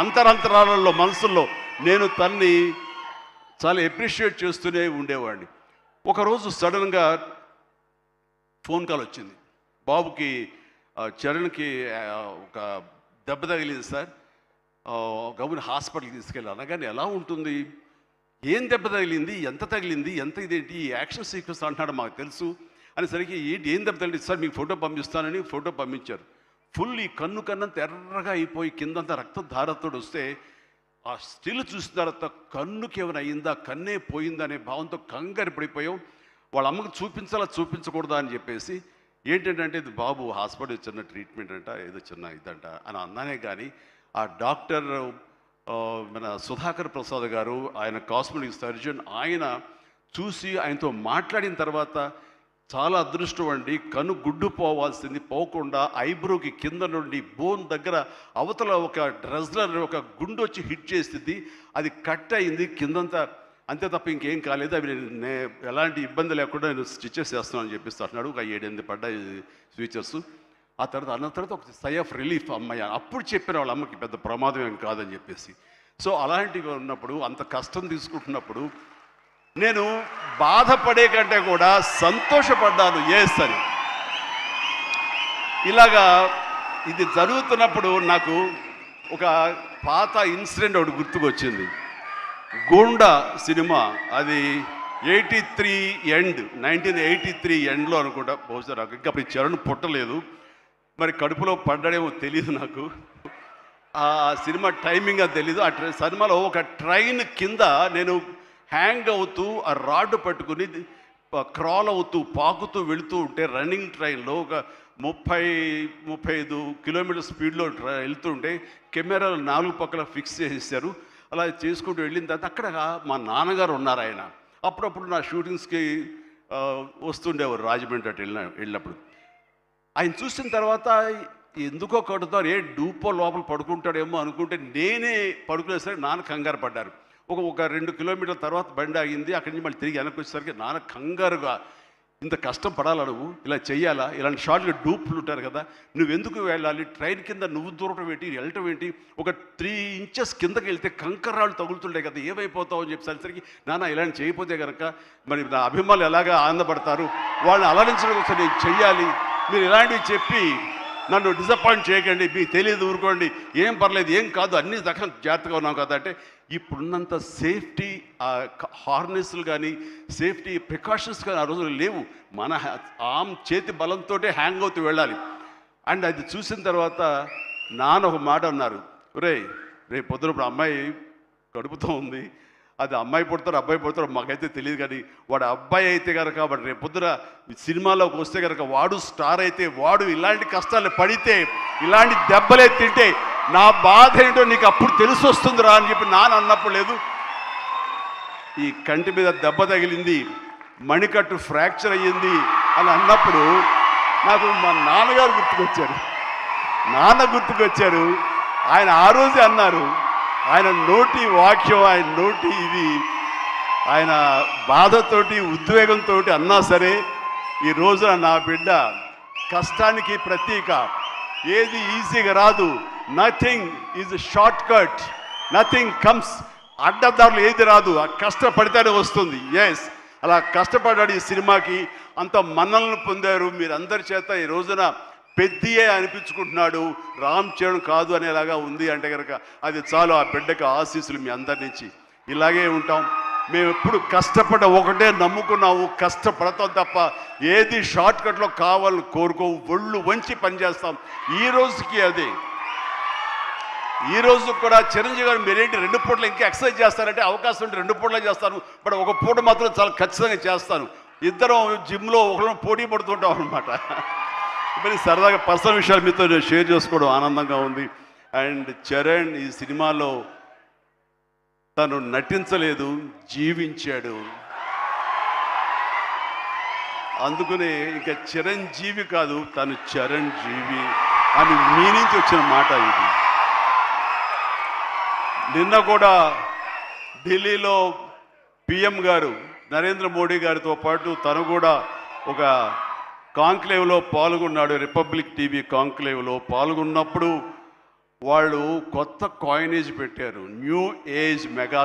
అంతరంతరాలలో మనసుల్లో నేను తన్ని చాలా అప్రిషియేట్ చేస్తూనే ఉండేవాడిని. ఒకరోజు సడన్గా ఫోన్ కాల్ వచ్చింది. బాబుకి చరణ్కి ఒక దెబ్బ తగిలింది సార్, గబుని హాస్పిటల్కి తీసుకెళ్ళి అనగానే ఎలా ఉంటుంది, ఏం దెబ్బ తగిలింది, ఎంత తగిలింది, ఎంత ఇదేంటి, ఈ యాక్షన్ సీక్వెన్స్ అంటున్నాడు మాకు తెలుసు అనేసరికి ఏంటి ఏం దెబ్బ తగిలింది సార్, మీకు ఫోటో పంపిస్తానని ఫోటో పంపించారు. ఫుల్ ఈ కన్ను కన్నంత ఎర్రగా అయిపోయి కిందంతా రక్తం ధారతో వస్తే ఆ స్టిల్ చూసిన తర్వాత కన్నుకి ఏమైనా అయిందా, కన్నే పోయిందా అనే భావంతో కంగారు పడిపోయాం. వాళ్ళ అమ్మకి చూపించాలా చూపించకూడదా అని చెప్పేసి ఏంటంటే ఇది బాబు హాస్పిటల్ చిన్న ట్రీట్మెంట్ అంట, ఏదో చిన్న ఇదంట అని అన్నానే కానీ ఆ డాక్టర్ మన సుధాకర్ ప్రసాద్ గారు, ఆయన కాస్మెటిక్ సర్జన్, ఆయన చూసి ఆయనతో మాట్లాడిన తర్వాత చాలా అదృష్టం అండి, కన్ను గుడ్డు పోవాల్సింది పోకుండా ఐబ్రోకి కింద నుండి బోన్ దగ్గర అవతల ఒక డ్రెస్లర్ ఒక గుండు వచ్చి హిట్ చేసింది, అది కట్ అయింది కిందంతా, అంతే తప్ప ఇంకేం కాలేదు, అవి ఎలాంటి ఇబ్బంది లేకుండా నేను స్టిచెస్ చేస్తున్నాను అని చెప్పేసి అంటున్నాడు. ఒక 7-8 పడ్డాయి ఫీచర్స్. ఆ తర్వాత అన్న తర్వాత ఒక సై ఆఫ్ రిలీఫ్ అమ్మాయి అప్పుడు చెప్పిన వాళ్ళ అమ్మకి పెద్ద ప్రమాదం ఏం కాదని చెప్పేసి. సో అలాంటివి ఉన్నప్పుడు, అంత కష్టం తీసుకుంటున్నప్పుడు నేను బాధపడే కంటే కూడా సంతోషపడ్డాను ఎస్ అని. ఇలాగా ఇది జరుగుతున్నప్పుడు నాకు ఒక పాత ఇన్సిడెంట్ ఒకటి గుర్తుకొచ్చింది. గూండా సినిమా, అది 1983 ఎండ్లో అనుకుంటా, బహుశా నాకు ఇంకా అప్పుడు చరణ్ పుట్టలేదు, మరి కడుపులో పడ్డాడేమో తెలియదు నాకు, ఆ సినిమా టైమింగ్ అది తెలీదు. ఆ సినిమాలో ఒక ట్రైన్ కింద నేను హ్యాంగ్ అవుతూ ఆ రాడ్ పట్టుకుని క్రాల్ అవుతూ పాకుతూ వెళుతూ ఉంటే, రన్నింగ్ ట్రైన్లో ఒక 30-35 కిలోమీటర్ స్పీడ్లో వెళ్తూ ఉంటే కెమెరాలు 4 పక్కల ఫిక్స్ చేసేసారు. అలా చేసుకుంటూ వెళ్ళిన తర్వాత అక్కడ మా నాన్నగారు ఉన్నారు. ఆయన అప్పుడప్పుడు నా షూటింగ్స్కి వస్తుండేవారు రాజమండ్రి అటు వెళ్ళినప్పుడు. ఆయన చూసిన తర్వాత ఎందుకో కడుతారు, డూపో లోపల పడుకుంటాడేమో అనుకుంటే నేనే పడుకునేసరికి నాన్న కంగారు పడ్డారు. ఒక 2 కిలోమీటర్ల తర్వాత బండి ఆగింది. అక్కడి నుంచి మళ్ళీ తిరిగి వెనక్కి వచ్చేసరికి నాన్న కంగారుగా, ఇంత కష్టం పడాలా నువ్వు, ఇలా చెయ్యాలా, ఇలాంటి షార్ట్గా డూప్లు ఉంటారు కదా, నువ్వెందుకు వెళ్ళాలి, ట్రైన్ కింద నువ్వు దూరటం ఏంటి, వెళ్ళటం ఏంటి, ఒక 3 ఇంచెస్ కిందకి వెళ్తే కంకర్రాళ్ళు తగులుతుండే కదా, ఏమైపోతావు అని చెప్పేసరికి నాన్న ఇలాంటి చేయకపోతే కనుక మరి నా అభిమానులు ఎలాగా ఆనందపడతారు, వాళ్ళని అలరించడం కోసం నేను చెయ్యాలి, మీరు ఇలాంటివి చెప్పి నన్ను డిసప్పాయింట్ చేయకండి, మీకు తెలియదు ఊరుకోండి, ఏం పర్లేదు, ఏం కాదు, అన్ని దగ్గర జాగ్రత్తగా ఉన్నాం కదా అంటే, ఇప్పుడున్నంత సేఫ్టీ హార్నెస్లు కానీ సేఫ్టీ ప్రికాషన్స్ కానీ ఆ రోజులు లేవు. మన చేతి బలంతో హ్యాంగ్ అవుతూ వెళ్ళాలి. అండ్ అది చూసిన తర్వాత నాన్న ఒక మాట అన్నారు, రేపు పొద్దున ఇప్పుడు అమ్మాయి కడుపుతో ఉంది, అది అమ్మాయి పుడతారు అబ్బాయి పుడతారు మాకైతే తెలియదు, కానీ వాడు అబ్బాయి అయితే కనుక వాడు రేపు పొద్దున సినిమాలోకి వస్తే కనుక వాడు స్టార్ అయితే, వాడు ఇలాంటి కష్టాలు పడితే, ఇలాంటి దెబ్బలే తింటే నా బాధ ఏంటో నీకు అప్పుడు తెలిసి వస్తుందిరా అని చెప్పి నాన్న అన్నప్పుడు లేదు. ఈ కంటి మీద దెబ్బ తగిలింది, మణికట్టు ఫ్రాక్చర్ అయ్యింది అని అన్నప్పుడు నాకు మా నాన్నగారు గుర్తుకొచ్చారు. ఆయన ఆ రోజే అన్నారు, ఆయన నోటి వాక్యం, ఆయన నోటి ఇది, ఆయన బాధతోటి ఉద్వేగంతో అన్నా సరే, ఈ రోజున నా బిడ్డ కష్టానికి ప్రతీక, ఏది ఈజీగా రాదు, nothing is short cut, nothing comes, అడ్డదారులు ఏది రాదు, ఆ కష్టపడితేనే వస్తుంది. ఎస్, అలా కష్టపడ్డాడు. ఈ సినిమాకి అంత మన్నలను పొందారు మీరందరి చేత. ఈ రోజున పెద్దయే అనిపించుకుంటున్నాడు, రామ్ చరణ్ కాదు అనేలాగా ఉంది అంటే కనుక అది చాలు. ఆ బిడ్డకి ఆశీస్సులు మీ అందరి నుంచి ఇలాగే ఉంటాం. మేము ఎప్పుడు కష్టపడ్డ ఒకటే నమ్ముకున్నాము, కష్టపడతాం తప్ప ఏది షార్ట్ కట్లో కావాలని కోరుకోవు, ఒళ్ళు వంచి పనిచేస్తాం. ఈ రోజుకి అదే. ఈ రోజు కూడా చిరంజీవి గారు మీరేంటి 2 పూటలు ఇంకా ఎక్సర్సైజ్ చేస్తారంటే, అవకాశం ఉంటే 2 పూటలే చేస్తాను, బట్ ఒక పూట మాత్రం చాలా ఖచ్చితంగా చేస్తాను. ఇద్దరం జిమ్లో ఒకరు పోటీ పడుతుంటాం అనమాట. మరి సరదాగా పర్సనల్ విషయాలు మీతో షేర్ చేసుకోవడం ఆనందంగా ఉంది. అండ్ చరణ్ ఈ సినిమాలో తను నటించలేదు, జీవించాడు. అందుకనే ఇంకా చిరంజీవి కాదు, తను చరణ్ జీవి అని మీ నుంచి వచ్చిన మాట ఇది. నిన్న కూడా ఢిల్లీలో పిఎం గారు నరేంద్ర మోడీ గారితో పాటు తను కూడా ఒక కాంక్లేవ్లో పాల్గొన్నాడు, రిపబ్లిక్ టీవీ కాంక్లేవ్లో పాల్గొన్నప్పుడు వాళ్ళు కొత్త కాయినేజ్ పెట్టారు, న్యూ ఏజ్ మెగా